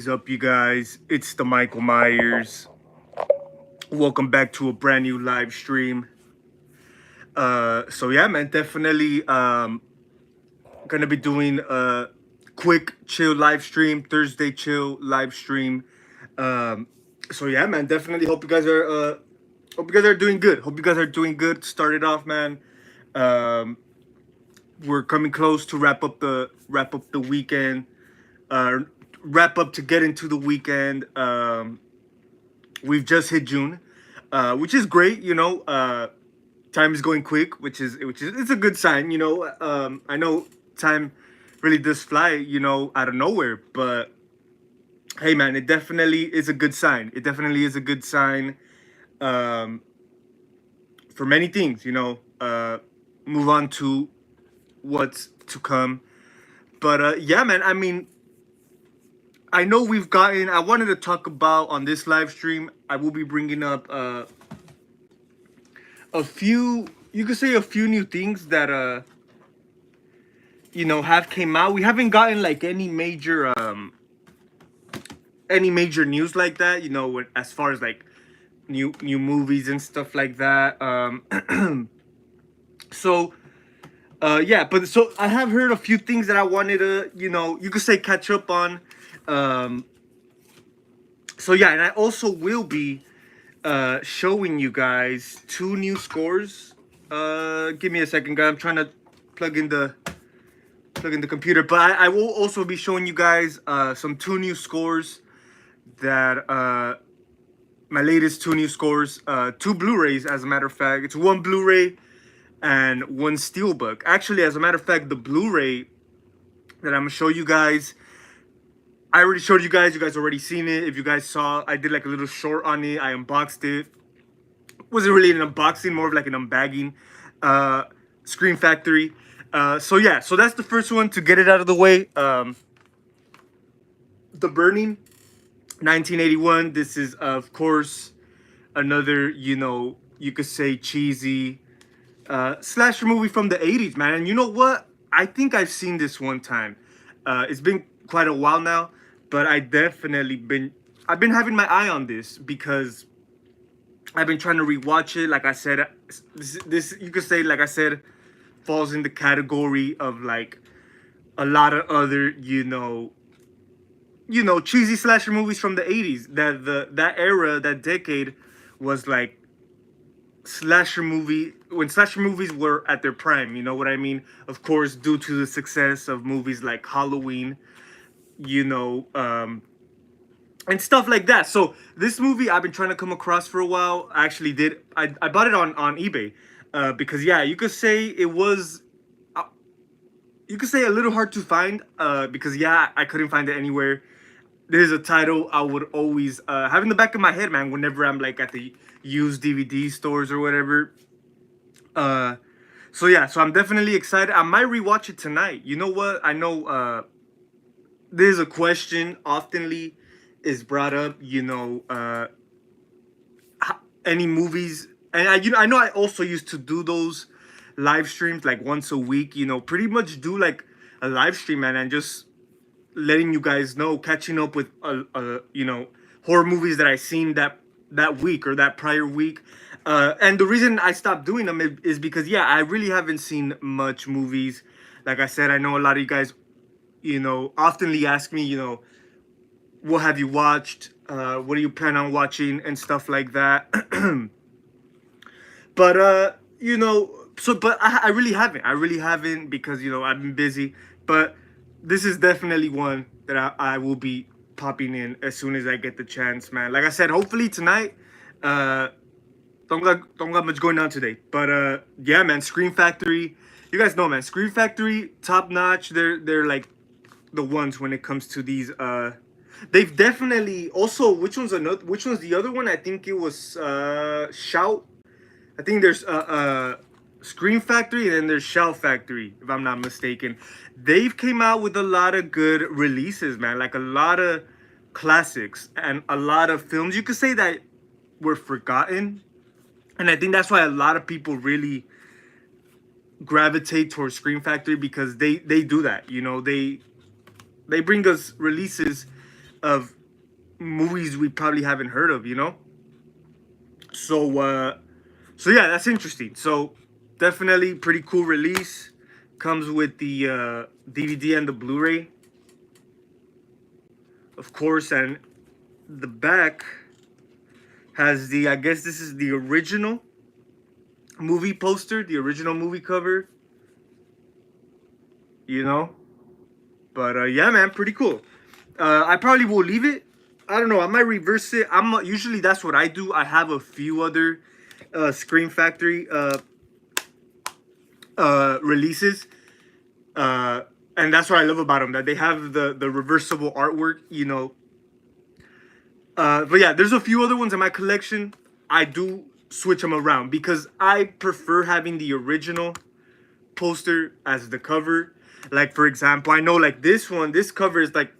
What is up, you guys? It's the Michael Myers. Welcome back to a brand new live stream. So yeah, man, definitely gonna be doing a quick chill live stream, Thursday chill live stream. Um, so yeah, man, definitely hope you guys are doing good. Hope you guys are doing good. Started off, man. Um, we're coming close to wrap up the weekend. Uh, wrap up to get into the weekend. We've just hit June, which is great. Time is going quick, which is it's a good sign. I know time really does fly. Out of nowhere. But hey, man, it definitely is a good sign. It definitely is a good sign um, for many things. Move on to what's to come. But yeah, man. I mean, I know we've gotten. I wanted to talk about on this live stream. I will be bringing up a few. You could say a few new things that have came out. We haven't gotten like any major news like that. As far as like new movies and stuff like that. So yeah, but so I have heard a few things that I wanted to you could say catch up on. Um, so yeah, and I also will be showing you guys two new scores. Give me a second, guys. I'm trying to plug in the computer, but I will also be showing you guys some two new scores that my latest two new scores, two Blu-rays, as a matter of fact. It's one Blu-ray and one Steelbook. Actually, as a matter of fact, the Blu-ray that I'm gonna show you guys, I already showed you guys. You guys already seen it. If you guys saw, I did like a little short on it. I unboxed it. Wasn't really an unboxing, more of like an unbagging. Scream Factory. So yeah, so that's the first one to get it out of the way. The Burning, 1981. This is of course another, you could say cheesy slasher movie from the 80s, man. And you know what? I think I've seen this one time. It's been quite a while now, but I've been having my eye on this because I've been trying to rewatch it. Like I said, this you could say, like I said, falls in the category of like a lot of other, cheesy slasher movies from the 80s. That era, that decade was like when slasher movies were at their prime, you know what I mean? Of course, due to the success of movies like Halloween, you know, and stuff like that. So this movie I've been trying to come across for a while. I actually did. I bought it on eBay because yeah, you could say it was. You could say a little hard to find because yeah, I couldn't find it anywhere. There's a title I would always have in the back of my head, man. Whenever I'm like at the used DVD stores or whatever. Uh, so yeah, so I'm definitely excited. I might rewatch it tonight. You know what? I know there's a question oftenly is brought up. Any movies, and I know I also used to do those live streams like once a week. Pretty much do like a live stream, man, and just letting you guys know, catching up with horror movies that I seen that week or that prior week. And the reason I stopped doing them is because yeah, I really haven't seen much movies. Like I said, I know a lot of you guys, oftenly ask me, what have you watched? What do you plan on watching and stuff like that. But but I really haven't. I really haven't because I've been busy. But this is definitely one that I will be popping in as soon as I get the chance, man. Like I said, hopefully tonight. Don't got much going on today, but yeah, man. Scream Factory. You guys know, man. Scream Factory, top notch. They're like the ones when it comes to these. They've definitely also. Which one's the other one? I think it was Shout. I think there's Scream Factory and then there's Shout Factory, if I'm not mistaken. They've came out with a lot of good releases, man. Like a lot of classics and a lot of films. You could say that were forgotten, and I think that's why a lot of people really gravitate towards Scream Factory because they do that. They bring us releases of movies we probably haven't heard of, you know. So yeah, that's interesting. So definitely pretty cool release. Comes with the DVD and the Blu-ray, of course, and the back has the, I guess this is the original movie poster, the original movie cover, you know. But yeah, man, pretty cool. I probably will leave it. I don't know. I might reverse it. Usually that's what I do. I have a few other Scream Factory releases, and that's what I love about them. That they have the reversible artwork, you know. But yeah, there's a few other ones in my collection. I do switch them around because I prefer having the original poster as the cover. Like for example, I know like this one, this cover is like,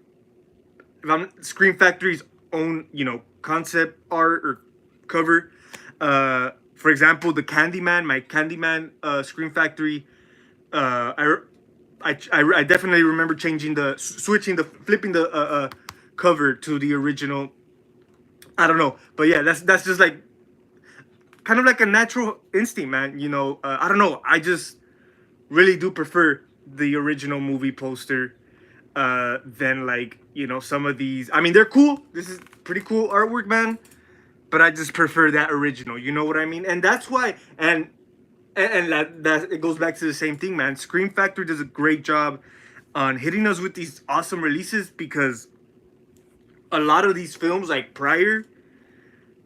if I'm Scream Factory's own, you know, concept art or cover. For example, the Candyman, my Candyman Scream Factory. I definitely remember changing flipping the cover to the original. I don't know, but yeah, that's just like kind of like a natural instinct, man. You know, I don't know. I just really do prefer the original movie poster than like, you know, some of these. I mean, they're cool. This is pretty cool artwork, man. But I just prefer that original. You know what I mean? And that's why. And that it goes back to the same thing, man. Scream Factory does a great job on hitting us with these awesome releases because a lot of these films, like prior,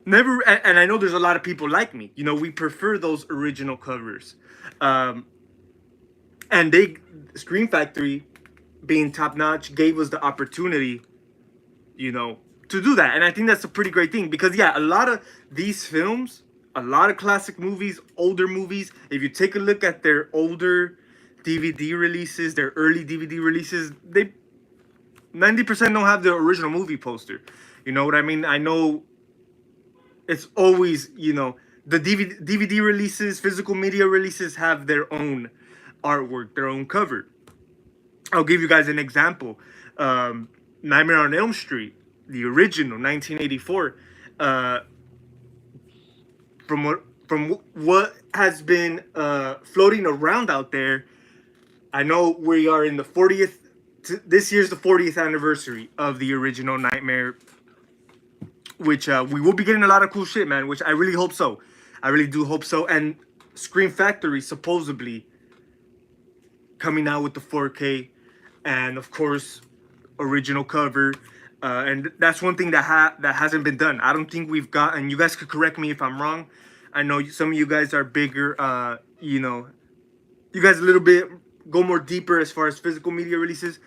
never. And I know there's a lot of people like me. You know, we prefer those original covers. Um, and Scream Factory, being top notch, gave us the opportunity, you know, to do that. And I think that's a pretty great thing because yeah, a lot of these films, a lot of classic movies, older movies, if you take a look at their older DVD releases, their early DVD releases, they 90% don't have the original movie poster. You know what I mean? I know it's always, you know, the DVD releases, physical media releases have their own artwork, their own cover. I'll give you guys an example. Nightmare on Elm Street, the original 1984. Uh, from what has been floating around out there, I know we are in the 40th. This year's the 40th anniversary of the original Nightmare, which we will be getting a lot of cool shit, man. Which I really hope so. I really do hope so. And Scream Factory supposedly coming out with the 4K, and of course, original cover. And that's one thing that hasn't been done. I don't think we've gotten. You guys could correct me if I'm wrong. I know some of you guys are bigger. You know, you guys a little bit go more deeper as far as physical media releases.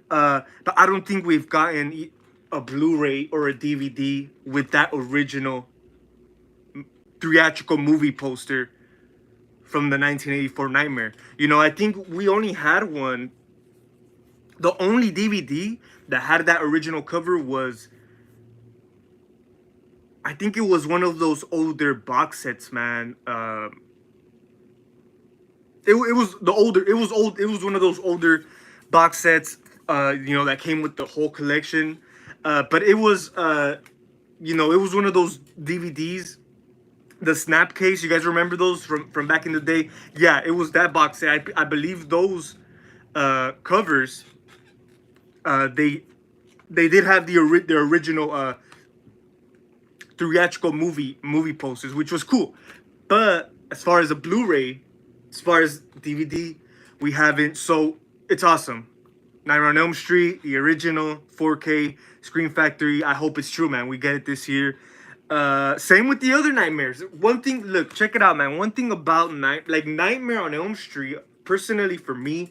But I don't think we've gotten a Blu-ray or a DVD with that original theatrical movie poster from the 1984 Nightmare. You know, I think we only had one. The only DVD that had that original cover was, I think it was one of those older box sets, man. It was the older. It was old. It was one of those older box sets. You know, that came with the whole collection. But it was, you know, it was one of those DVDs, the snap case. You guys remember those from back in the day? Yeah, it was that box set. I believe those covers. They did have the original theatrical movie posters, which was cool. But as far as a Blu-ray, as far as DVD, we haven't. So it's awesome. Nightmare on Elm Street, the original 4K Scream Factory. I hope it's true, man. We get it this year. Same with the other Nightmares. One thing, look, check it out, man. One thing about Nightmare on Elm Street, personally for me,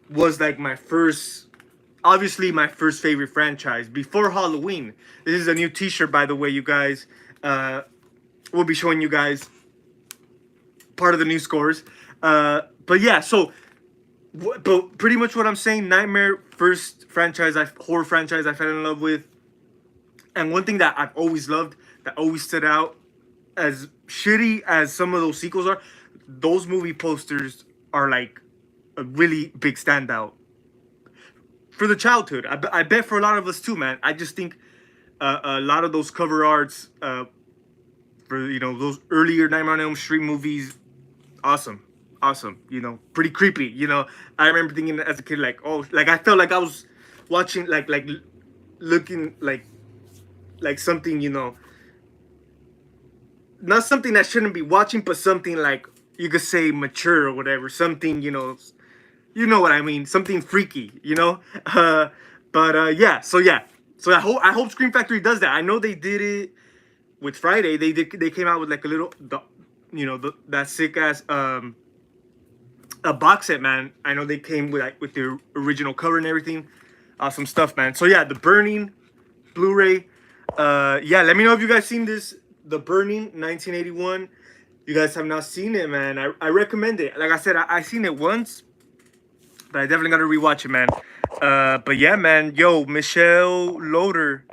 was like my first, obviously my first favorite franchise before Halloween. This is a new T-shirt, by the way, you guys. We'll be showing you guys part of the new scores. But yeah, so. But pretty much what I'm saying, Nightmare, first horror franchise I fell in love with. And one thing that I've always loved, that always stood out, as shitty as some of those sequels are, those movie posters are like a really big standout. for the childhood. I bet for a lot of us too, man. I just think a lot of those cover arts for those earlier Nightmare on Elm Street movies, awesome, awesome. Pretty creepy. I remember thinking as a kid, like, oh, like I felt like I was watching, like looking like something, not something that shouldn't be watching, but something like you could say mature or whatever. Something, you know what I mean. Something freaky. But yeah. So yeah. So I hope Scream Factory does that. I know they did it with Friday. They came out with like a little that sick ass a box set, man. I know they came with the original cover and everything. Awesome stuff, man. So yeah, The Burning Blu-ray. Yeah, let me know if you guys seen this. The Burning 1981. You guys have not seen it, man. I recommend it. Like I said, I seen it once, but I definitely gotta rewatch it, man. But yeah, man. Yo, Michelle Loader.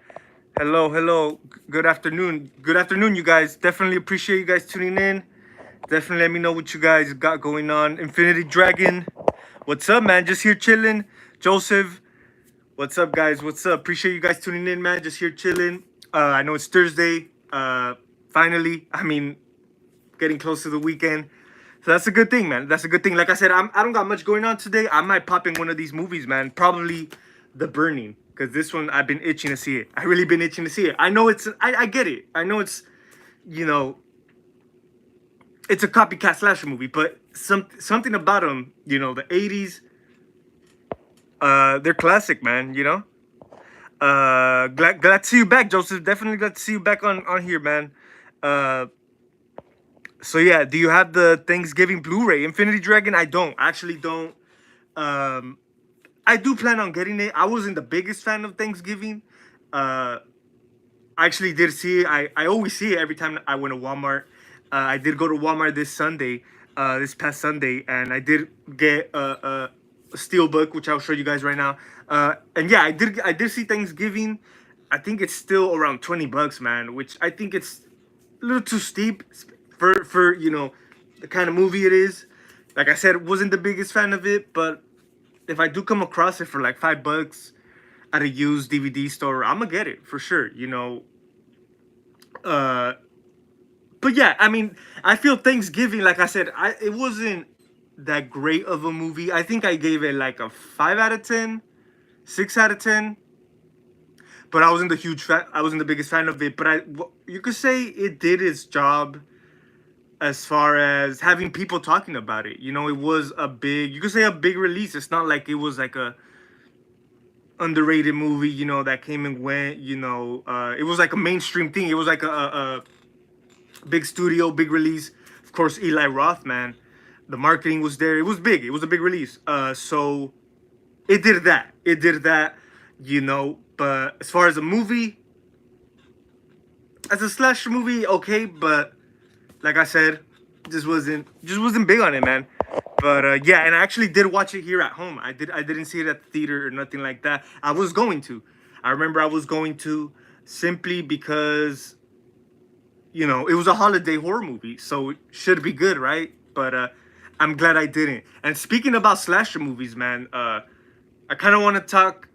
Hello. Good afternoon. Good afternoon, you guys. Definitely appreciate you guys tuning in. Definitely let me know what you guys got going on. Infinity Dragon. What's up, man? Just here chilling. Joseph. What's up, guys? What's up? Appreciate you guys tuning in, man. Just here chilling. I know it's Thursday. Finally. I mean, getting close to the weekend. So that's a good thing, man. That's a good thing. Like I said, I don't got much going on today. I might pop in one of these movies, man. Probably The Burning. Because this one, I've been itching to see it. I really been itching to see it. I know I get it. I know it's, it's a copycat slasher movie. But something about them, the 80s, they're classic, man, glad to see you back, Joseph. Definitely glad to see you back on here, man. So yeah, do you have the Thanksgiving Blu-ray? Infinity Dragon, I don't. I actually don't. I do plan on getting it. I wasn't the biggest fan of Thanksgiving. I actually did see it. I always see it every time I went to Walmart. I did go to Walmart this past Sunday, and I did get a steelbook, which I'll show you guys right now. And yeah, I did see Thanksgiving. I think it's still around $20, man, which I think it's a little too steep for the kind of movie it is. Like I said, wasn't the biggest fan of it, but if I do come across it for like $5 at a used DVD store, I'm gonna get it for sure. But yeah, I mean, I feel Thanksgiving, like I said, it wasn't that great of a movie. I think I gave it like a 5 out of 10, 6 out of 10. But I wasn't the huge fan. I wasn't the biggest fan of it. But you could say it did its job as far as having people talking about it. It was you could say a big release. It's not like it was like a underrated movie, that came and went. It was like a mainstream thing. It was like a big studio, big release. Of course, Eli Roth, man. The marketing was there. It was big. It was a big release. So it did that. But as far as a movie, as a slasher movie, okay. But like I said, just wasn't big on it, man. But yeah, and I actually did watch it here at home. I didn't see it at the theater or nothing like that. I was going to. I remember I was going to, simply because it was a holiday horror movie, so it should be good, right? But I'm glad I didn't. And speaking about slasher movies, man, I kind of want to talk.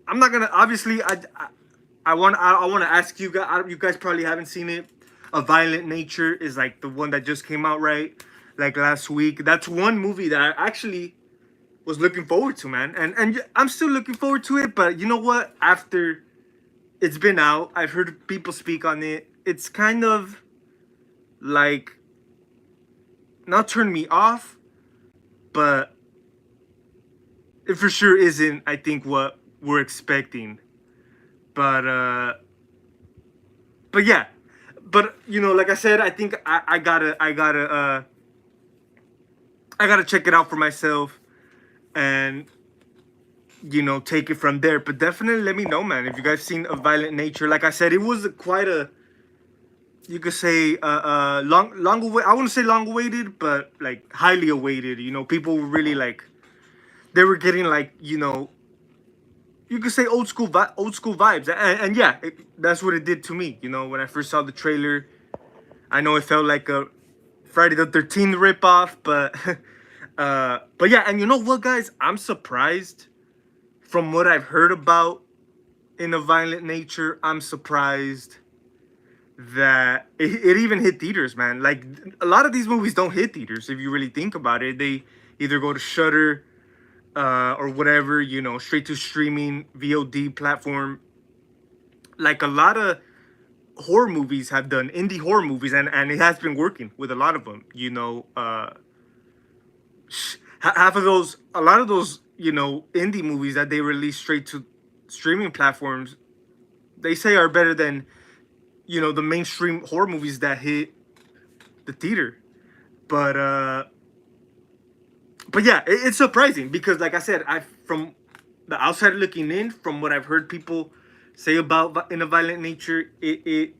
I'm not gonna, obviously. I want to ask you guys. You guys probably haven't seen it. A Violent Nature is like the one that just came out, right? Like last week. That's one movie that I actually was looking forward to, man. And I'm still looking forward to it. But you know what? After it's been out, I've heard people speak on it. It's kind of like not turned me off, but it for sure isn't, I think, what we're expecting. But yeah. But like I said, I think I gotta check it out for myself and take it from there. But definitely let me know, man, if you guys seen A Violent Nature. Like I said, it was quite a, you could say, long I wouldn't say long awaited, but like highly awaited. People were really like, they were getting like, you could say old school vibes. And yeah, that's what it did to me. When I first saw the trailer, I know it felt like a Friday the 13th ripoff, but yeah. And you know what, guys? I'm surprised from what I've heard about In a Violent Nature, I'm surprised that it even hit theaters, man. Like a lot of these movies don't hit theaters if you really think about it. They either go to Shudder or whatever, you know, straight to streaming VOD platform. Like a lot of horror movies have done, indie horror movies, and it has been working with a lot of them. You know, half of those, a lot of those, you know, indie movies that they release straight to streaming platforms, they say are better than, you know, the mainstream horror movies that hit the theater. But yeah, it's surprising because, like I said, I from the outside looking in, from what I've heard people say about In a Violent Nature, it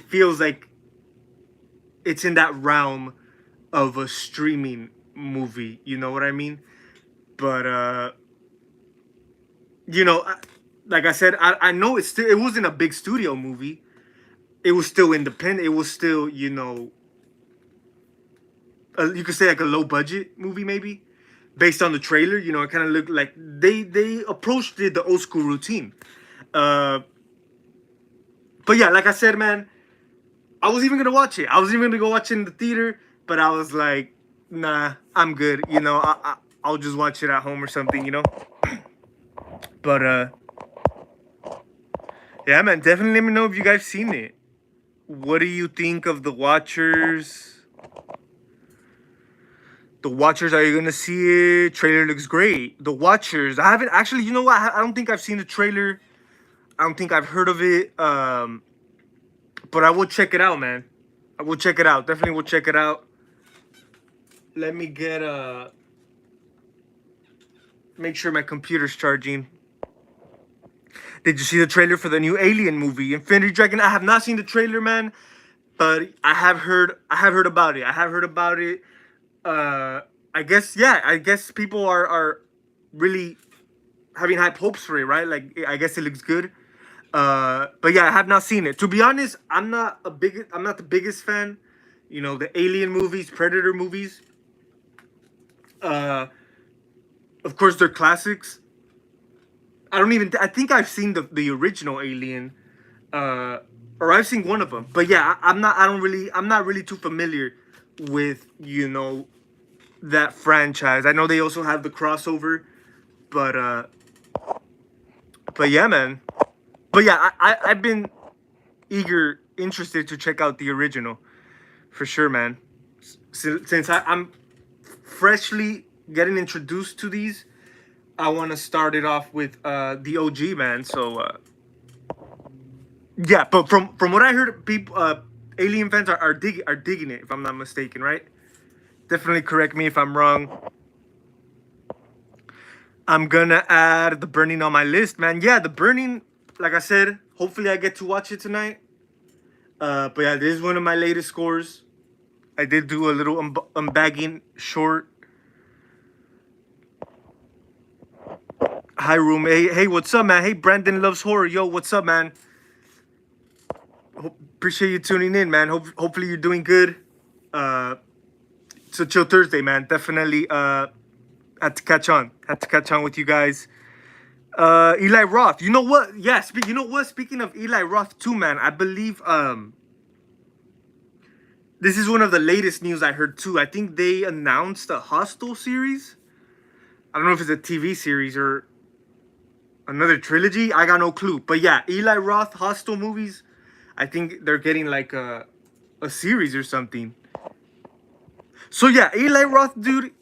feels like it's in that realm of a streaming movie. You know what I mean? But you know, like I said, I know it wasn't a big studio movie. It was still independent. It was still, you know, you could say like a low budget movie maybe, based on the trailer. You know, it kind of looked like they approached it the old school routine. But yeah, like I said, man, I was even gonna watch it. I was even gonna go watch it in the theater, but I was like, nah, I'm good. You know, I'll just watch it at home or something. You know. But yeah, man, definitely let me know if you guys seen it. What do you think of The Watchers? The Watchers, are you gonna see it? Trailer looks great. The Watchers, I haven't actually. You know what? I don't think I've seen the trailer. I don't think I've heard of it. But I will check it out, man. I will check it out. Definitely will check it out. Let me get make sure my computer's charging. Did you see the trailer for the new Alien movie, Infinity Dragon? I have not seen the trailer, man, but I have heard about it. I have heard about it. I guess, yeah, I guess people are really having high hopes for it, right? Like, I guess it looks good. But yeah, I have not seen it. To be honest, I'm not the biggest fan. You know, the Alien movies, Predator movies. Of course, they're classics. I think I've seen the original Alien, or I've seen one of them. But yeah, I'm not really too familiar with, you know, that franchise. I know they also have the crossover, but yeah, man. But yeah, I've been interested to check out the original, for sure, man. Since I'm freshly getting introduced to these, I want to start it off with the OG, man. So yeah, but from what I heard, people, Alien fans are digging it, if I'm not mistaken, right? Definitely correct me if I'm wrong. I'm gonna add The Burning on my list, man. Yeah, The Burning, like I said, hopefully I get to watch it tonight. But yeah, this is one of my latest scores. I did do a little unbagging short. Hi, room. Hey, what's up, man? Hey, Brandon Loves Horror. Yo, what's up, man? Appreciate you tuning in, man. Hopefully you're doing good. It's a chill Thursday, man. Definitely had to catch on with you guys. Eli Roth. You know what? Yeah, you know what? Speaking of Eli Roth too, man, I believe this is one of the latest news I heard too. I think they announced a Hostel series. I don't know if it's a TV series or another trilogy. I got no clue. But yeah, Eli Roth Hostel movies. I think they're getting like a series or something. So yeah, Eli Roth, dude.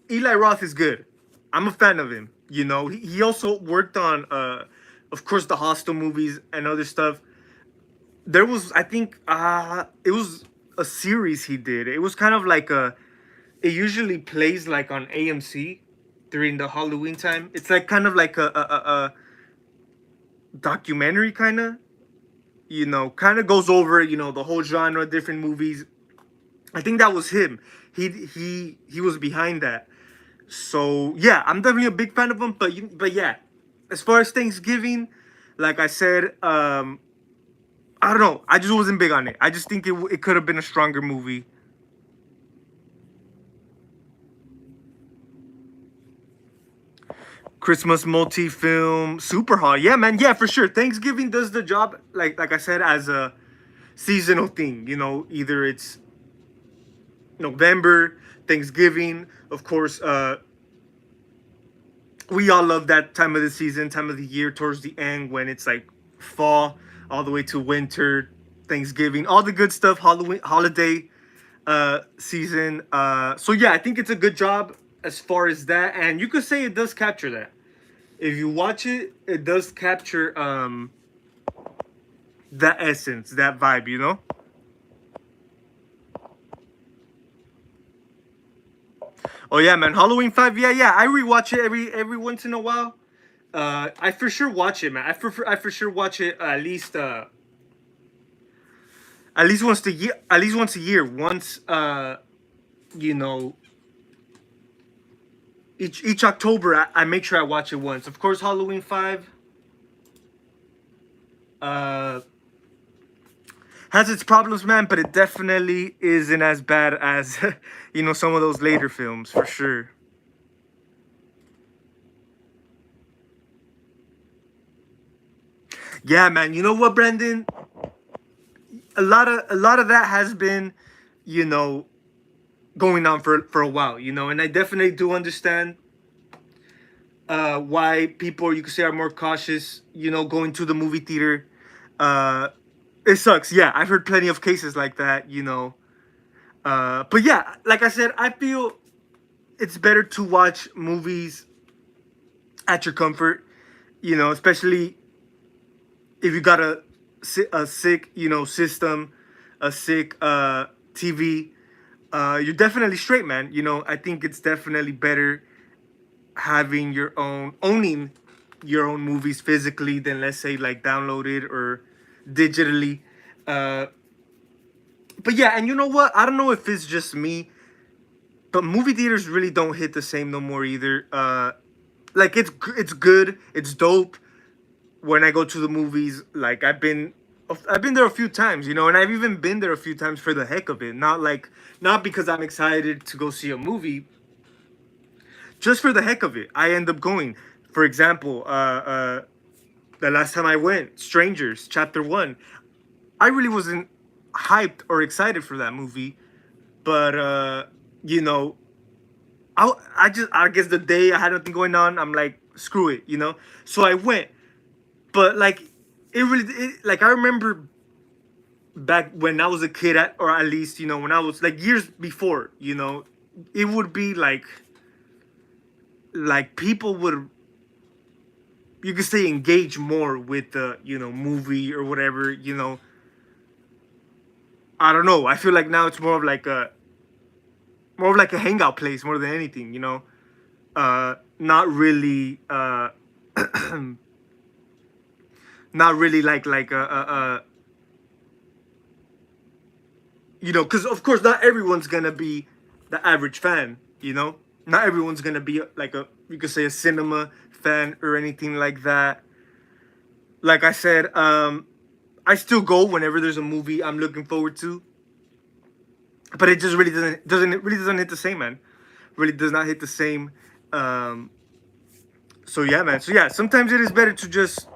Eli Roth is good. I'm a fan of him. You know, he also worked on, of course, the Hostel movies and other stuff. There was, I think, it was a series he did. It was kind of like it usually plays like on AMC during the Halloween time. It's like kind of like a documentary, kind of. You know, kind of goes over, you know, the whole genre, different movies. I think that was him. He was behind that. So yeah, I'm definitely a big fan of him. But yeah, as far as Thanksgiving, like I said, I don't know. I just wasn't big on it. I just think it could have been a stronger movie. Christmas multi-film super haul. Yeah, man. Yeah, for sure. Thanksgiving does the job, like I said, as a seasonal thing. You know, either it's November, Thanksgiving. Of course, we all love that time of the season, time of the year, towards the end when it's like fall, all the way to winter, Thanksgiving, all the good stuff, Halloween, holiday season. So yeah, I think it's a good job as far as that, and you could say it does capture that. If you watch it, it does capture that essence, that vibe, you know. Oh yeah, man, Halloween 5. Yeah, yeah, I rewatch it every once in a while. I for sure watch it, man. I for sure watch it at least once a year. At least once a year. Once you know, each October, I make sure I watch it once. Of course, Halloween 5 uh has its problems, man, but it definitely isn't as bad as you know, some of those later films, for sure. Yeah, man. You know what, Brendan? A lot of that has been, you know, going on for a while, you know, and I definitely do understand why people, you could say, are more cautious, you know, going to the movie theater. Uh, it sucks. Yeah, I've heard plenty of cases like that, you know. But yeah, like I said, I feel it's better to watch movies at your comfort, you know, especially if you got a sick, you know, system, a sick TV. You're definitely straight, man. You know, I think it's definitely better having your own, owning your own movies physically than, let's say, like downloaded or digitally. Uh, but yeah, and you know what? I don't know if it's just me, but movie theaters really don't hit the same no more either. Like it's good, it's dope when I go to the movies. Like I've been there a few times, you know, and I've even been there a few times for the heck of it. Not because I'm excited to go see a movie, just for the heck of it. I end up going. For example, the last time I went, Strangers Chapter One. I really wasn't hyped or excited for that movie, but you know, I guess the day I had nothing going on, I'm like, screw it, you know. So I went, but like like I remember back when I was a kid, or at least, you know, when I was like years before, you know, it would be like people would, you could say, engage more with the, you know, movie or whatever, you know. I don't know. I feel like now it's more of like a hangout place more than anything, you know. Not really not really like you know, because of course not everyone's gonna be the average fan, you know. Not everyone's gonna be like a, you could say, a cinema fan or anything like that. Like I said, I still go whenever there's a movie I'm looking forward to, but it just really doesn't hit the same, man. Really does not hit the same. Um, so yeah, man. So yeah, sometimes it is better to just,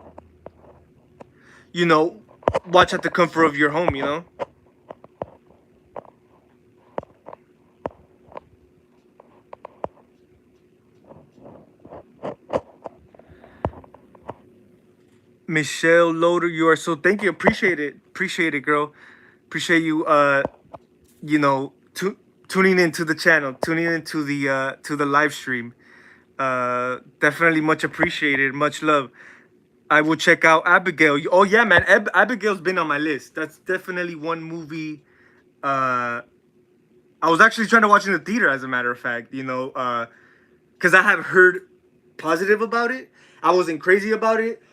you know, watch at the comfort of your home, you know. Michelle Loader, you are so, thank you, appreciate it, girl, appreciate you. You know, tuning into the channel, tuning into the live stream. Definitely much appreciated, much love. I will check out Abigail. Oh yeah, man, Abigail's been on my list. That's definitely one movie. Uh, I was actually trying to watch in the theater, as a matter of fact. You know, because I have heard positive about it. I wasn't crazy about it.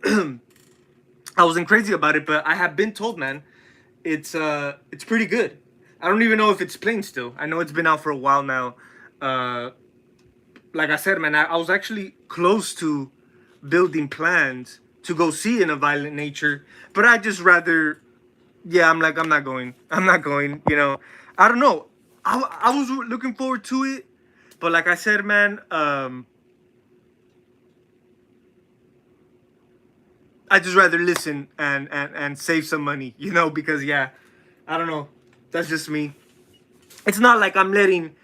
I wasn't crazy about it, but I have been told, man, it's pretty good. I don't even know if it's playing still. I know it's been out for a while now. Uh, like I said, man, I was actually close to building plans to go see In a Violent Nature, but I just rather, yeah, I'm like, I'm not going. I'm not going. You know, I don't know. I was looking forward to it, but like I said, man, I just rather listen and save some money, you know, because yeah, I don't know. That's just me. It's not like I'm letting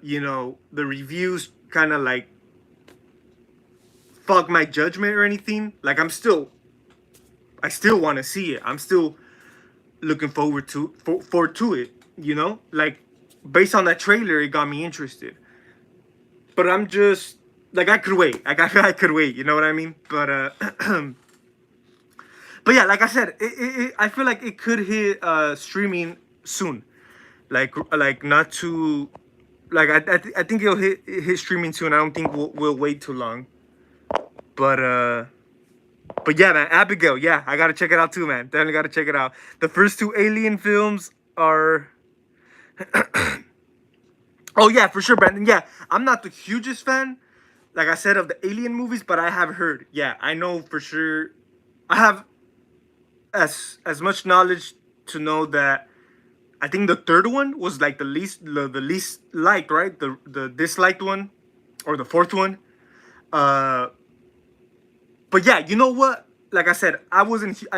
you know, the reviews kind of like fuck my judgment or anything. Like I still want to see it. I'm still looking forward to it, you know? Like based on that trailer it got me interested. But I'm just like I could wait. I could wait, you know what I mean? But but yeah, like I said, I feel like it could hit streaming soon. Like not too like I think it'll hit streaming soon. I don't think we'll wait too long. But but yeah, man, Abigail, yeah, I gotta check it out too, man. Definitely gotta check it out. The first two Alien films are oh yeah, for sure, Brandon. Yeah, I'm not the hugest fan, like I said, of the Alien movies, but I have heard. Yeah, I know for sure. I have as much knowledge to know that I think the third one was like the least liked, right? The disliked one, or the fourth one. Uh, but yeah, you know what? Like I said, I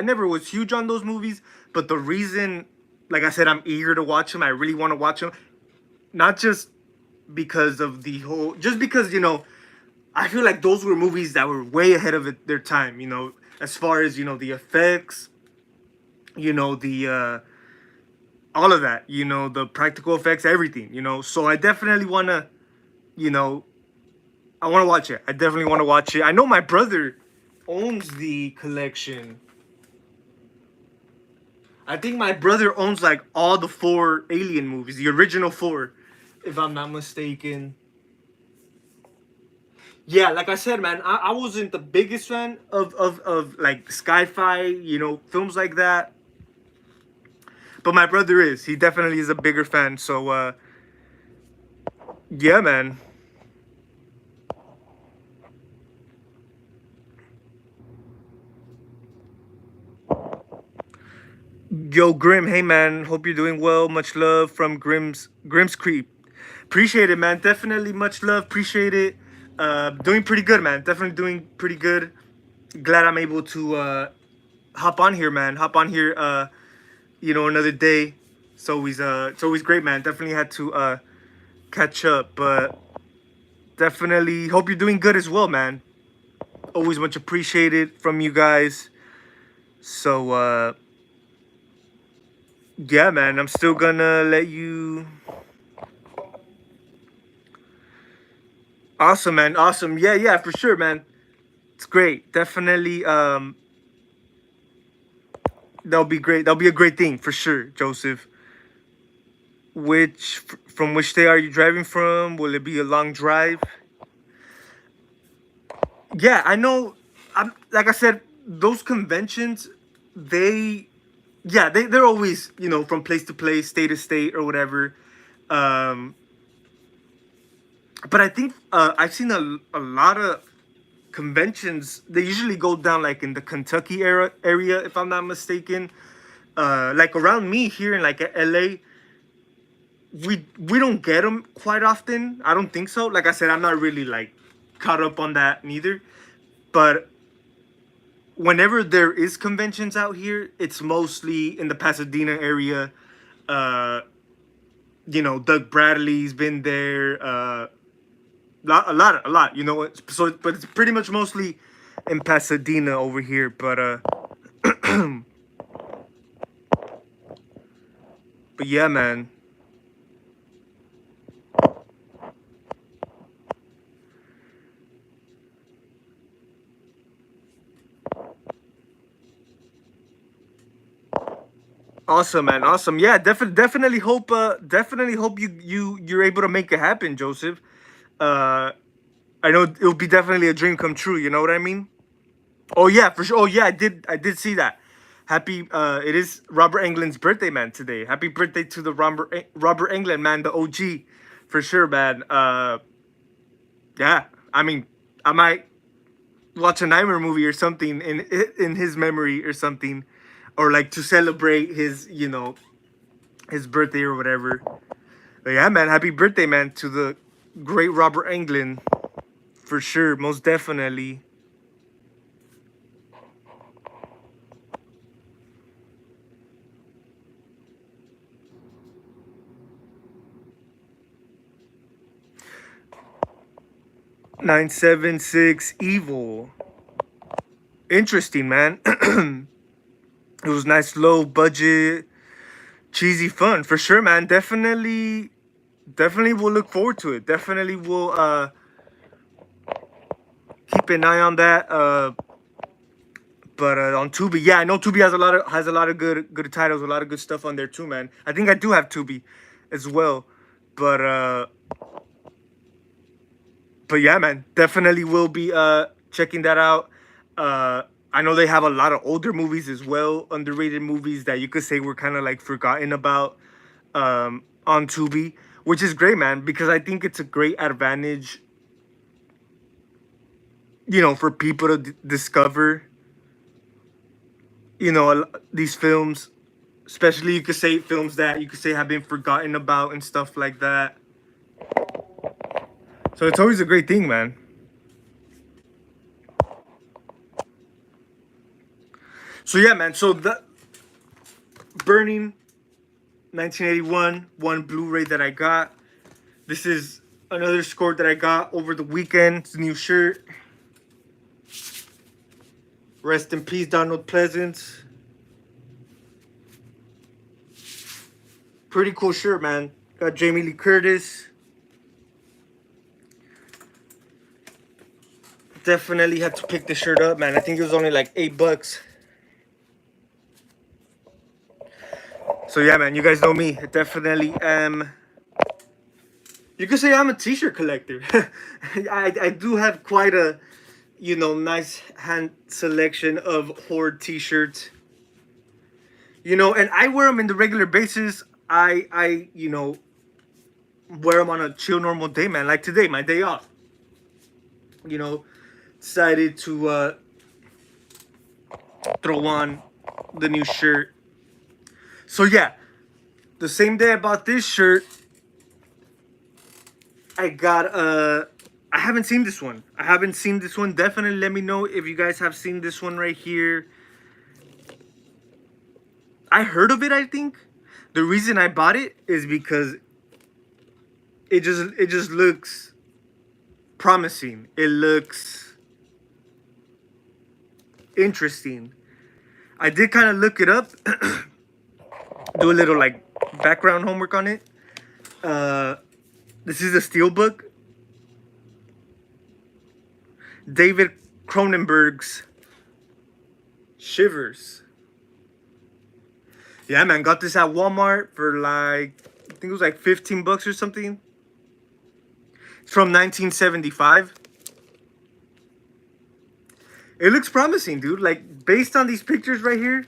never was huge on those movies, but the reason, like I said, I'm eager to watch them. I really want to watch them, not just because of the whole, just because you know, I feel like those were movies that were way ahead of their time. You know, as far as you know, the effects, you know, the all of that, you know, the practical effects, everything, you know. So I definitely wanna, you know, I wanna watch it. I definitely wanna watch it. I know my brother owns the collection. I think my brother owns like all the four Alien movies, the original four, if I'm not mistaken. Yeah, like I said, man, I wasn't the biggest fan of like sci-fi, you know, films like that. But my brother is. He definitely is a bigger fan. So yeah, man. Yo, Grim, hey man, hope you're doing well. Much love from Grim's Creep. Appreciate it, man. Definitely much love. Appreciate it. Doing pretty good, man. Definitely doing pretty good. Glad I'm able to hop on here, man. Hop on here. You know, another day. It's always great, man. Definitely had to catch up, but definitely hope you're doing good as well, man. Always much appreciated from you guys. So yeah, man. I'm still gonna let you. Awesome, man. Awesome. Yeah, yeah, for sure, man. It's great. Definitely. That'll be great. That'll be a great thing for sure, Joseph. From which day are you driving from? Will it be a long drive? Yeah, I know. I'm like I said, those conventions, they, yeah, they're always you know from place to place, state to state, or whatever. Um, but I think I've seen a lot of conventions. They usually go down like in the Kentucky area, if I'm not mistaken. Like around me here in like LA, we don't get them quite often. I don't think so. Like I said, I'm not really like caught up on that neither. But whenever there is conventions out here, it's mostly in the Pasadena area. Uh, you know, Doug Bradley's been there. A lot. You know, so but it's pretty much mostly in Pasadena over here. But yeah, man. Awesome, man. Awesome. Yeah, definitely hope you're able to make it happen, Joseph. Uh, I know it'll be definitely a dream come true. You know what I mean? Oh yeah, for sure. Oh yeah, I did see that. Happy. It is Robert Englund's birthday, man. Today. Happy birthday to the Robert Englund, man, the OG, for sure, man. Yeah. I mean, I might watch a Nightmare movie or something in his memory or something, or like to celebrate his his birthday or whatever. But yeah, man, happy birthday, man, to the great Robert Englund, for sure, most definitely. 976 Evil. Interesting, man. It was nice, low budget, cheesy fun for sure, man. Definitely will look forward to it. Definitely will keep an eye on that. But on Tubi, yeah, I know Tubi has a lot of good titles, a lot of good stuff on there too, man. I think I do have Tubi as well. But yeah, man, definitely will be checking that out. I know they have a lot of older movies as well, underrated movies that you could say were kind of like forgotten about on Tubi, which is great, man, because I think it's a great advantage, for people to discover, these films, especially you could say films that you could say have been forgotten about and stuff like that. So it's always a great thing, man. So yeah, man. So the Burning 1981 one Blu-ray that I got. This is another score that I got over the weekend. It's a new shirt. Rest in peace, Donald Pleasance. Pretty cool shirt, man. Got Jamie Lee Curtis. Definitely had to pick this shirt up, man. I think it was only like $8. So yeah, man, you guys know me. I definitely am. You could say I'm a t-shirt collector. I do have quite a, nice hand selection of Horde t-shirts. And I wear them in the regular basis. I wear them on a chill normal day, man. Like today, my day off. Decided to throw on the new shirt. So yeah, the same day I bought this shirt, I got I haven't seen this one. Definitely let me know if you guys have seen this one right here. I heard of it, I think. The reason I bought it is because it just looks promising. It looks interesting. I did kind of look it up, do a little like background homework on it. This is a steelbook. David Cronenberg's Shivers. Yeah, man, got this at Walmart for like, I think it was like $15 or something. It's from 1975. It looks promising, dude. Like, based on these pictures right here,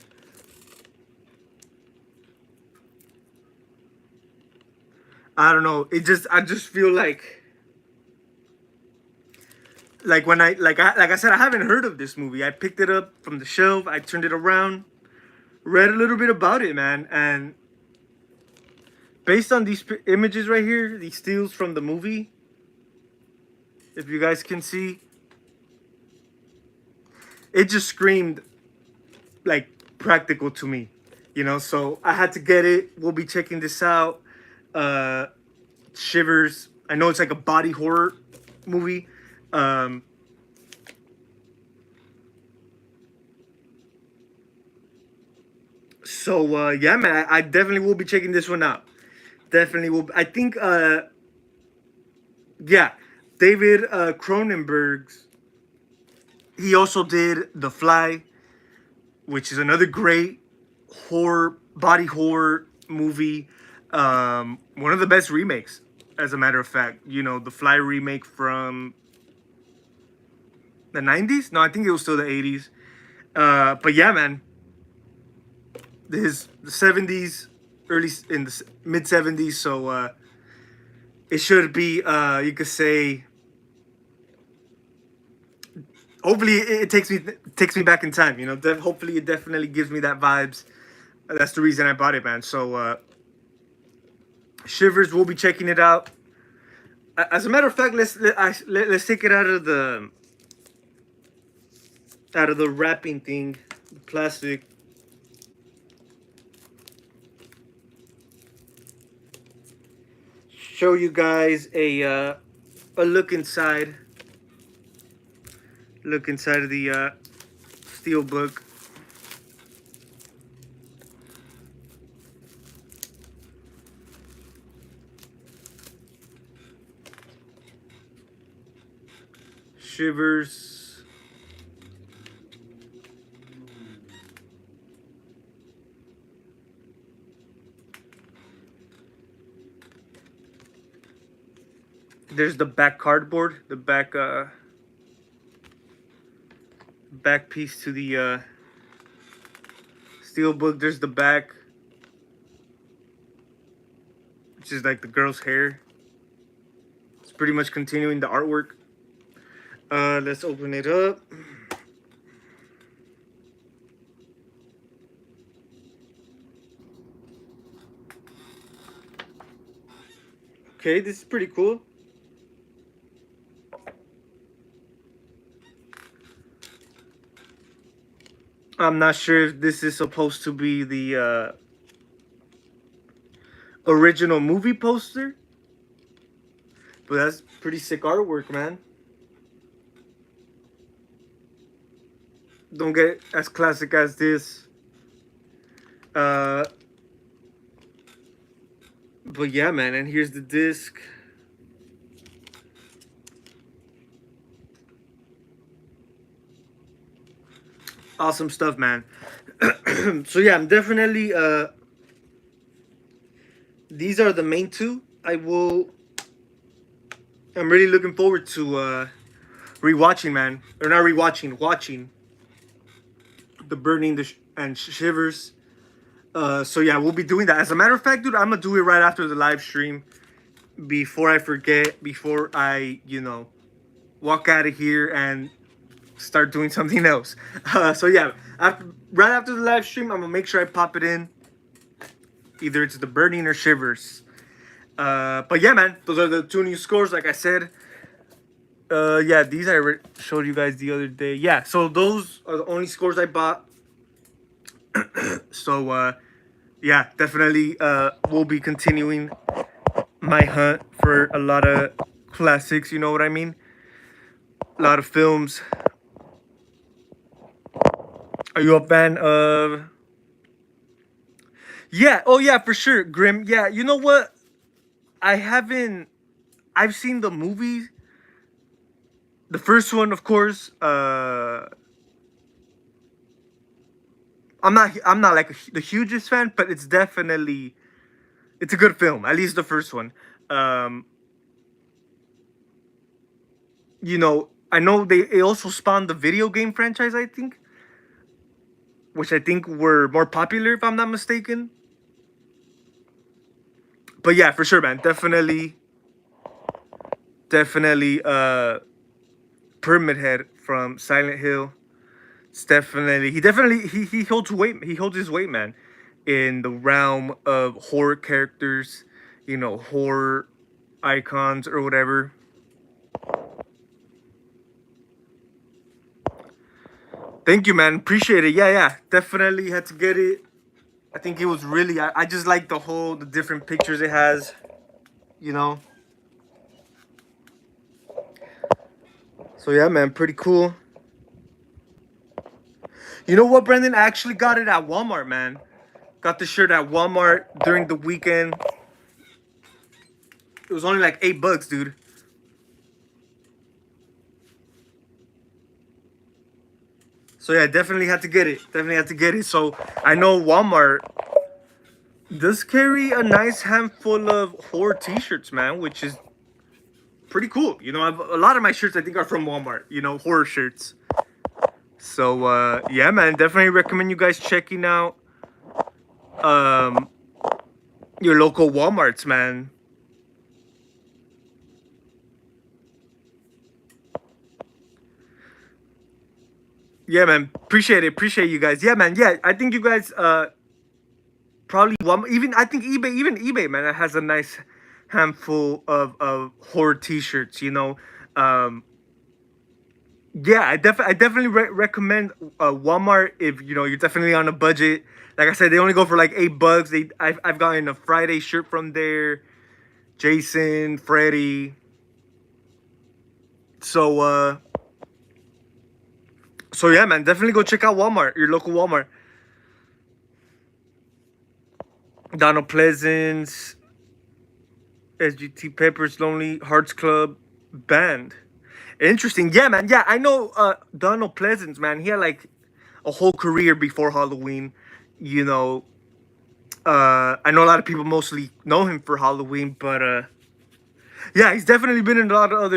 I don't know. I just feel like when like I said, I haven't heard of this movie. I picked it up from the shelf. I turned it around, read a little bit about it, man, and based on these images right here, these stills from the movie, if you guys can see, it just screamed like practical to me, so I had to get it. We'll be checking this out. Shivers. I know it's like a body horror movie. So yeah, man, I definitely will be checking this one out. Definitely will. I think yeah, David Cronenberg's. He also did The Fly, which is another great body horror movie. One of the best remakes, as a matter of fact. The Fly remake from the 90s? No, I think it was still the 80s. But yeah, man. The 70s, early in the mid 70s, so it should be you could say, hopefully it takes me back in time, hopefully it definitely gives me that vibes. That's the reason I bought it, man. So Shivers, we'll be checking it out. As a matter of fact, let's take it out of the wrapping thing, the plastic. Show you guys a look inside. look inside of the steel book. Shivers. There's the back cardboard, the back back piece to the steel book. There's the back, which is like the girl's hair. It's pretty much continuing the artwork. Let's open it up. Okay, this is pretty cool. I'm not sure if this is supposed to be the original movie poster, but that's pretty sick artwork, man. Don't get as classic as this. But yeah, man, and here's the disc. Awesome stuff, man. So yeah, I'm definitely these are the main two. I'm really looking forward to rewatching, man. Or not rewatching, watching the Burning and Shivers. So yeah, we'll be doing that. As a matter of fact, dude, I'm gonna do it right after the live stream, before I forget, before I, walk out of here and start doing something else. So yeah, right after the live stream, I'm gonna make sure I pop it in. Either it's the Burning or Shivers. But yeah, man, those are the two new scores, like I said. Yeah, these I showed you guys the other day. Yeah, so those are the only scores I bought. So yeah, definitely we'll be continuing my hunt for a lot of classics, you know what I mean? A lot of films. Are you a fan of... Yeah, oh yeah, for sure, Grim. Yeah, you know what? I've seen the movies. The first one, of course, I'm not like the hugest fan, but it's a good film. At least the first one. I know they also spawned the video game franchise, I think, which I think were more popular, if I'm not mistaken. But yeah, for sure, man. Definitely Pyramid Head from Silent Hill. It's definitely he holds weight. He holds his weight, man, in the realm of horror characters, horror icons or whatever. Thank you, man. Appreciate it. Yeah. Definitely had to get it. I think it was really. I just like the different pictures it has. So yeah, man, pretty cool. You know what, Brendan? I actually got it at Walmart, man. Got the shirt at Walmart during the weekend. It was only like $8, dude. So yeah, definitely had to get it. So I know Walmart does carry a nice handful of horror t-shirts, man, which is pretty cool. A lot of my shirts I think are from Walmart, horror shirts. So yeah, man, definitely recommend you guys checking out your local Walmarts, man. Yeah, man, appreciate you guys. Yeah, man, yeah, I think you guys probably even I think eBay, man, it has a nice handful of horror t-shirts, Yeah, I definitely recommend Walmart if you're definitely on a budget. Like I said, they only go for like $8. I've gotten a Friday shirt from there, Jason, Freddy. So So yeah, man, definitely go check out Walmart, your local Walmart. Donald Pleasance, SGT Peppers, Lonely Hearts Club Band. Interesting. Yeah, man. Yeah, I know Donald Pleasance, man. He had like a whole career before Halloween. You know, I know a lot of people mostly know him for Halloween, but yeah, he's definitely been in a lot of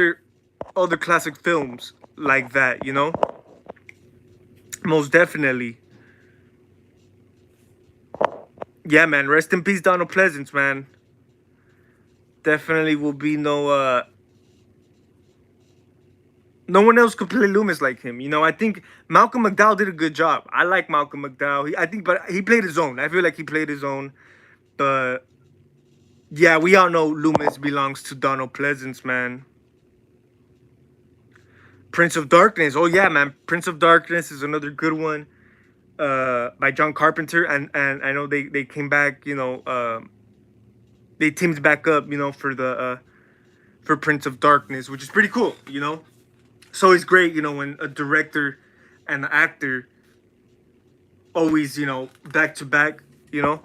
other classic films like that, you know? Most definitely. Yeah, man. Rest in peace, Donald Pleasance, man. Definitely will be no one else could play Loomis like him. You know, I think Malcolm McDowell did a good job. I like Malcolm McDowell. I think, but he played his own. I feel like he played his own. But yeah, we all know Loomis belongs to Donald Pleasance, man. Prince of Darkness. Oh yeah, man. Prince of Darkness is another good one. By John Carpenter, and I know they came back. You know, they teamed back up. You know, for Prince of Darkness, which is pretty cool. You know, so it's great. You know, when a director and an actor always, you know, back to back. You know.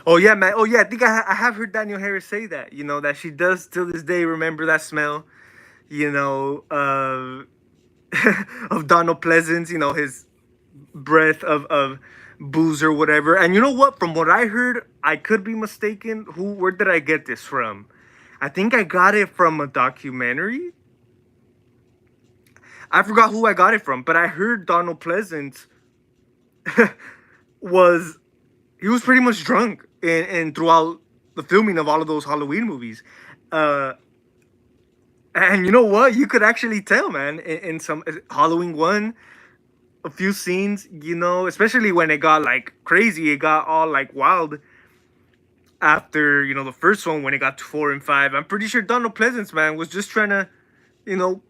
Oh yeah, man. Oh yeah, I think I have heard Daniel Harris say that. You know that she does till this day remember that smell. You know, of Donald Pleasance. You know his breath of booze or whatever. And you know what? From what I heard, I could be mistaken. Where did I get this from? I think I got it from a documentary. I forgot who I got it from, but I heard Donald Pleasance was he was pretty much drunk and throughout the filming of all of those Halloween movies. Uh, and you know what? You could actually tell, man, in some Halloween one, a few scenes, you know, especially when it got like crazy, it got all like wild after, you know, the first one when it got to 4 and 5. I'm pretty sure Donald Pleasance, man, was just trying to, you know,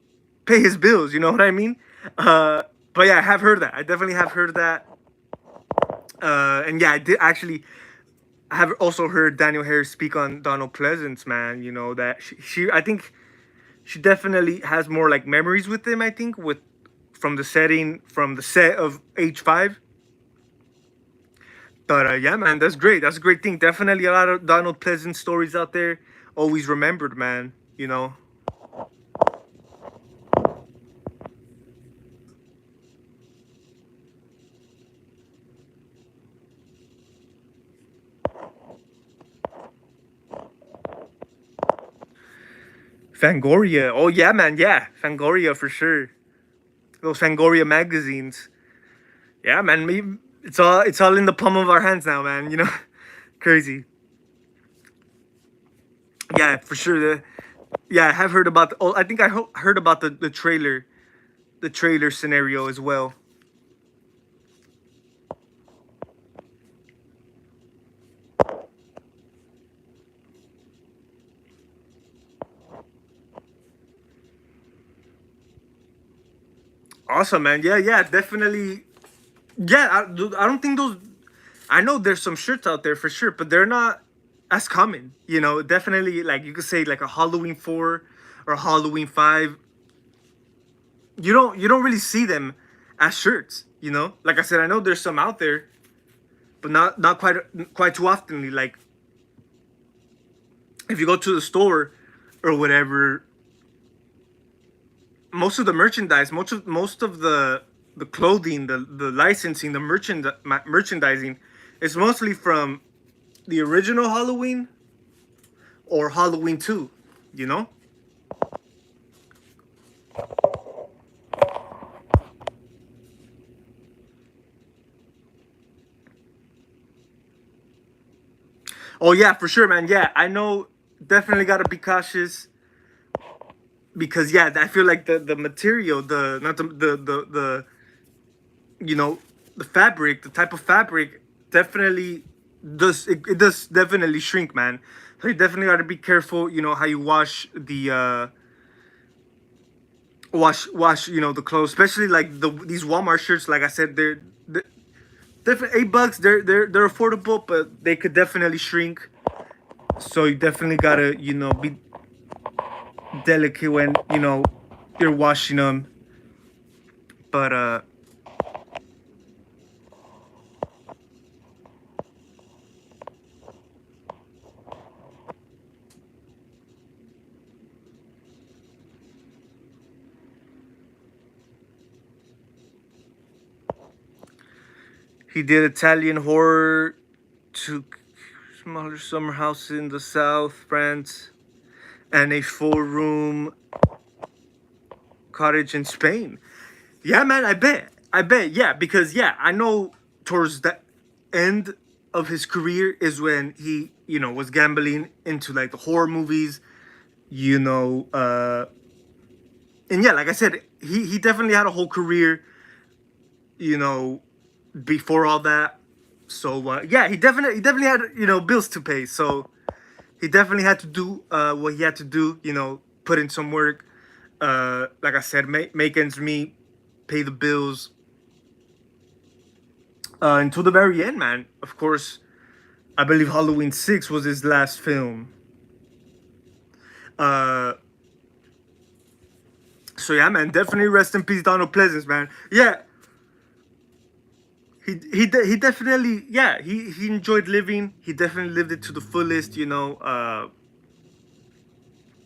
pay his bills, you know what I mean? But yeah, I have heard that. I definitely have heard that. And yeah, I did actually. I have also heard Daniel Harris speak on Donald Pleasance, man. You know that I think she definitely has more like memories with him. I think with from the set of H5. But yeah, man, that's great. That's a great thing. Definitely a lot of Donald Pleasance stories out there. Always remembered, man. You know. Fangoria. Oh yeah, man. Yeah, Fangoria for sure. Those Fangoria magazines. Yeah, man. It's all in the palm of our hands now, man. You know, crazy. Yeah, for sure. Yeah, I have heard about. Oh, I think heard about the trailer scenario as well. Awesome, man. Yeah, yeah, definitely. Yeah, I don't think those. I know there's some shirts out there for sure, but they're not as common. You know, definitely like you could say like a Halloween 4 or a Halloween 5. You don't really see them as shirts. You know, like I said, I know there's some out there, but not quite too oftenly. Like if you go to the store or whatever, most of the merchandise, most of the clothing, the licensing, the merchandising, is mostly from the original Halloween or Halloween 2. You know? Oh yeah, for sure, man. Yeah, I know. Definitely gotta be cautious because yeah, I feel like the material, the not the you know the fabric, the type of fabric, definitely it does definitely shrink, man. So you definitely got to be careful. You know how you wash wash the clothes, especially like these Walmart shirts. Like I said, they're definitely $8. They're affordable, but they could definitely shrink. So you definitely gotta be delicate when you're washing them. But he did Italian horror, to smaller summer house in the south France, and a 4-room cottage in Spain. Yeah, man, I bet, yeah, because yeah, I know towards the end of his career is when he, was gambling into like the horror movies, you know, and yeah, like I said, he definitely had a whole career, you know, before all that. So yeah, he definitely had bills to pay. So he definitely had to do what he had to do. Put in some work. Like I said, make ends meet, pay the bills, until the very end, man. Of course, I believe Halloween 6 was his last film. Uh, so yeah, man, definitely rest in peace, Donald Pleasance, man. Yeah, he definitely, yeah, he enjoyed living. He definitely lived it to the fullest.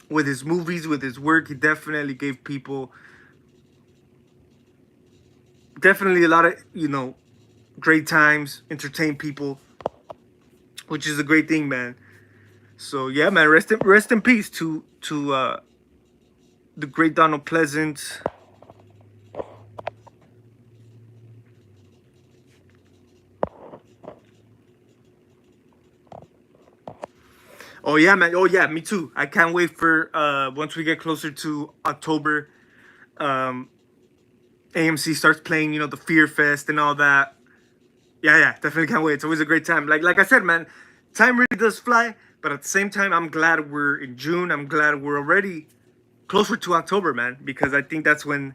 With his movies, with his work, he definitely gave people definitely a lot of great times, entertained people, which is a great thing, man. So yeah, man, rest in peace to the great Donald Pleasance. Oh yeah, man. Oh yeah, me too. I can't wait for once we get closer to October. Um, AMC starts playing, the Fear Fest and all that. Yeah, yeah, definitely can't wait. It's always a great time. Like I said, man, time really does fly. But at the same time, I'm glad we're in June. I'm glad we're already closer to October, man, because I think that's when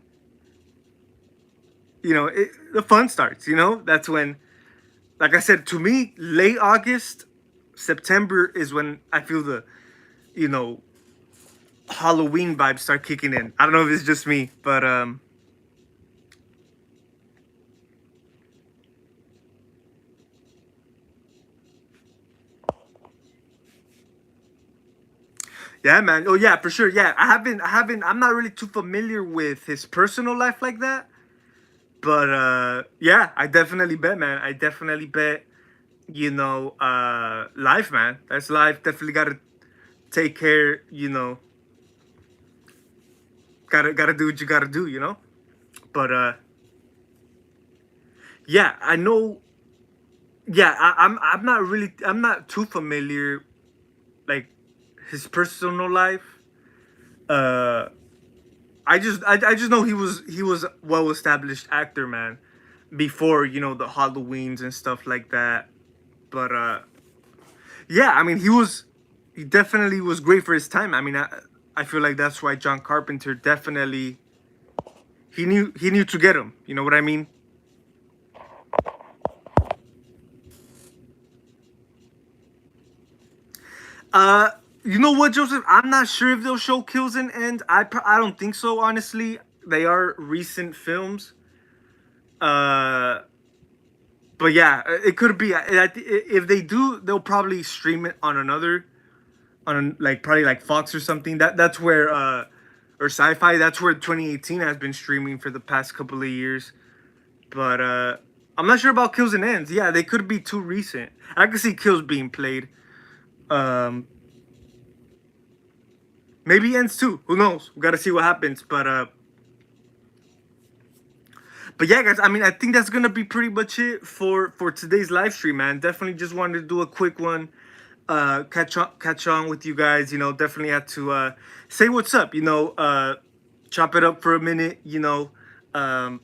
the fun starts. That's when, like I said, to me, late August, September is when I feel the you know Halloween vibes start kicking in. I don't know if it's just me, but yeah, man. Oh yeah, for sure. Yeah, I haven't. I'm not really too familiar with his personal life like that, but yeah, I definitely bet, man. I definitely bet. Life, man. That's life. Definitely gotta take care. Gotta do what you gotta do. But yeah, I know. Yeah, I'm not really. I'm not too familiar, like his personal life. Uh, I just know he was a well established actor, man, before the Halloweens and stuff like that. But yeah, I mean he definitely was great for his time. I mean I feel like that's why John Carpenter definitely he knew to get him. You know what I mean? Uh, you know what, Joseph? I'm not sure if they'll show Kills and End. I don't think so. Honestly, they are recent films. Uh, but yeah, it could be. If they do, they'll probably stream it on another, like probably like Fox or something. That's where or Sci-Fi. That's where 2018 has been streaming for the past couple of years. But I'm not sure about Kills and Ends. Yeah, they could be too recent. I could see Kills being played. Um, maybe Ends too. Who knows? We gotta see what happens. But yeah, guys. I mean, I think that's gonna be pretty much it for today's live stream, man. Definitely just wanted to do a quick one. Catch on with you guys. Definitely had to say what's up. Chop it up for a minute. Um,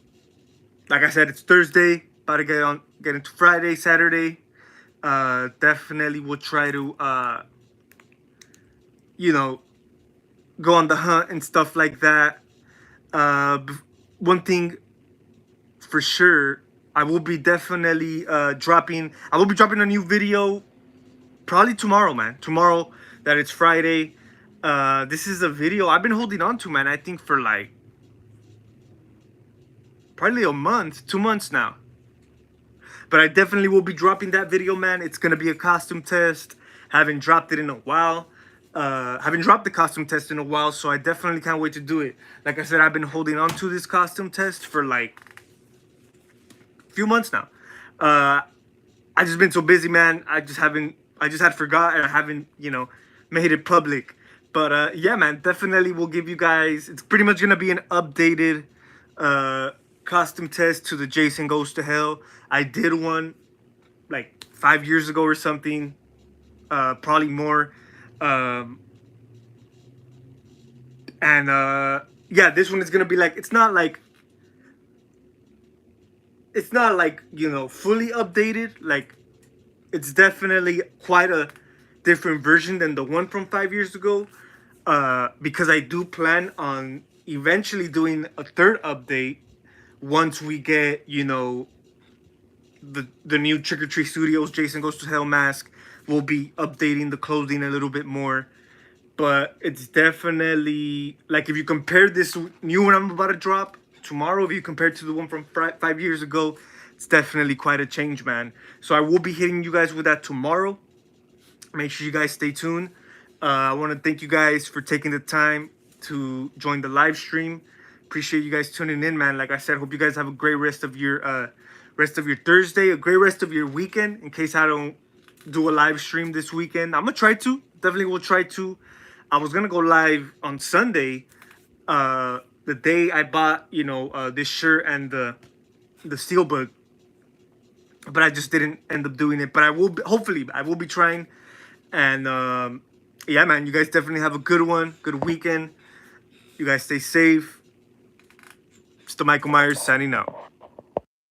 like I said, it's Thursday. About to get into Friday, Saturday. Definitely will try to you know go on the hunt and stuff like that. One thing for sure, I will be definitely dropping. I will be dropping a new video probably tomorrow, man. Tomorrow that it's Friday. This is a video I've been holding on to, man. I think for like probably a month, 2 months now. But I definitely will be dropping that video, man. It's gonna be a costume test. Haven't dropped it in a while. Haven't dropped the costume test in a while, so I definitely can't wait to do it. Like I said, I've been holding on to this costume test for like a few months now. I just been so busy, man. I just had forgot and I haven't, made it public. But yeah, man, definitely will give you guys. It's pretty much gonna be an updated costume test to the Jason Goes to Hell. I did one like 5 years ago or something, probably more. And yeah, this one is gonna be like, it's not like fully updated. Like, it's definitely quite a different version than the one from 5 years ago. Because I do plan on eventually doing a third update once we get, the new Trick or Treat Studios Jason Goes to Hell mask. We'll be updating the clothing a little bit more. But it's definitely, like, if you compare this new one I'm about to drop tomorrow, if you compare it to the one from 5 years ago, it's definitely quite a change, man. So I will be hitting you guys with that tomorrow. Make sure you guys stay tuned. I want to thank you guys for taking the time to join the live stream. Appreciate you guys tuning in, man. Like I said, hope you guys have a great rest of your Thursday, a great rest of your weekend. In case I don't do a live stream this weekend, I'm gonna try to. Definitely will try to. I was gonna go live on Sunday, the day I bought, this shirt and the steelbook, but I just didn't end up doing it. But I will hopefully I will be trying. And yeah, man, you guys definitely have a good weekend. You guys stay safe. It's the Michael Myers signing out.